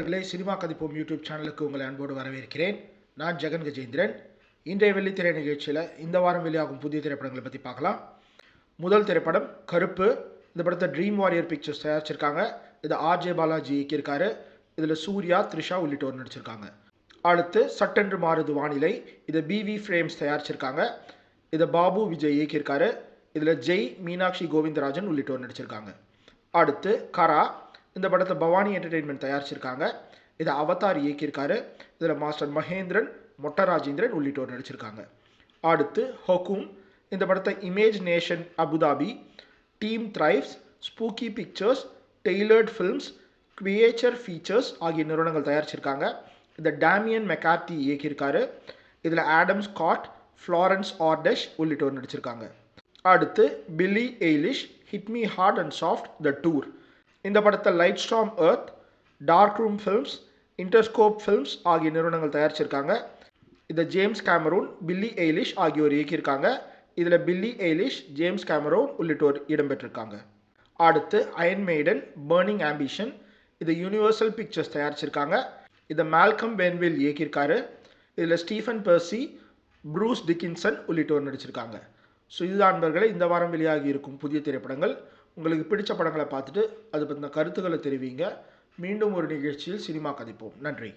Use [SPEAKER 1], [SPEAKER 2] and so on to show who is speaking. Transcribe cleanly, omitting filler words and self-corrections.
[SPEAKER 1] நண்பர்களே, cinema கதிப்போம் YouTube சேனலுக்கு உங்களை அன்போடு வரவேற்கிறேன். நான் ஜெகன் கஜேந்திரன். இன்றைய வெள்ளித்திரை நிகழ்ச்சியில் இந்த வாரம் வெளியாகும் புதிய திரைப்படங்களை பற்றி பார்க்கலாம். முதல் திரைப்படம் கருப்பு. இந்த படத்தை ட்ரீம் வாரியர் பிக்சர்ஸ் தயாரிச்சிருக்காங்க. இதை ஆர்ஜே பாலாஜி இயக்கியிருக்காரு. இதில் சூர்யா, த்ரிஷா உள்ளிட்டோர் நடிச்சிருக்காங்க. அடுத்து சட்டென்று மாறுது வானிலை. இதை பிவி ஃப்ரேம்ஸ் தயாரிச்சிருக்காங்க. இதை பாபு விஜய் இயக்கியிருக்காரு. இதில் ஜெய், மீனாட்சி கோவிந்தராஜன் உள்ளிட்டோர் நடிச்சிருக்காங்க. அடுத்து கரா. இந்த படத்தை பவானி என்டர்டெயின்மெண்ட் தயாரிச்சிருக்காங்க. இதை அவதார் இயக்கியிருக்காரு. இதில் மாஸ்டர் மகேந்திரன், மொட்டராஜேந்திரன் உள்ளிட்டோர் நடிச்சிருக்காங்க. அடுத்து ஹொக்கும். இந்த படத்தை image nation Abu Dhabi, team thrives, spooky pictures, tailored films, creature features ஆகிய நிறுவனங்கள் தயாரிச்சிருக்காங்க. இதை டேமியன் மெக்கார்த்தி இயக்கியிருக்காரு. இதில் ஆடம் ஸ்காட், ஃப்ளாரன்ஸ் ஆர்டெஷ் உள்ளிட்டோர் நடிச்சிருக்காங்க. அடுத்து Billie Eilish, hit me hard and soft the tour. இந்த படத்தை light storm earth, dark room films, Interscope films ஆகிய நிறுவனங்கள் தயாரிச்சிருக்காங்க. இதை ஜேம்ஸ் கேமரூன், பில்லி எய்லிஷ் ஆகியோர் இயக்கியிருக்காங்க. இதில் பில்லி எய்லிஷ், ஜேம்ஸ் கேமரூன் உள்ளிட்டோர் இடம்பெற்றிருக்காங்க. அடுத்து அயன் மெய்டன், பர்னிங் ஆம்பிஷன். இதை யூனிவர்சல் பிக்சர்ஸ் தயாரிச்சிருக்காங்க. இதை மால்கம் பென்வில் இயக்கியிருக்காரு. இதில் ஸ்டீஃபன் பெர்சி, ப்ரூஸ் டிக்கின்சன் உள்ளிட்டோர் நடிச்சிருக்காங்க. ஸோ இதுதான் நண்பர்களே இந்த வாரம் வெளியாகி இருக்கும் புதிய திரைப்படங்கள். உங்களுக்கு பிடிச்ச படங்களை பார்த்துட்டு அது பற்றின கருத்துக்களை தெரிவிங்க. மீண்டும் ஒரு நிகழ்ச்சியில் சினிமா கதைப்போம். நன்றி.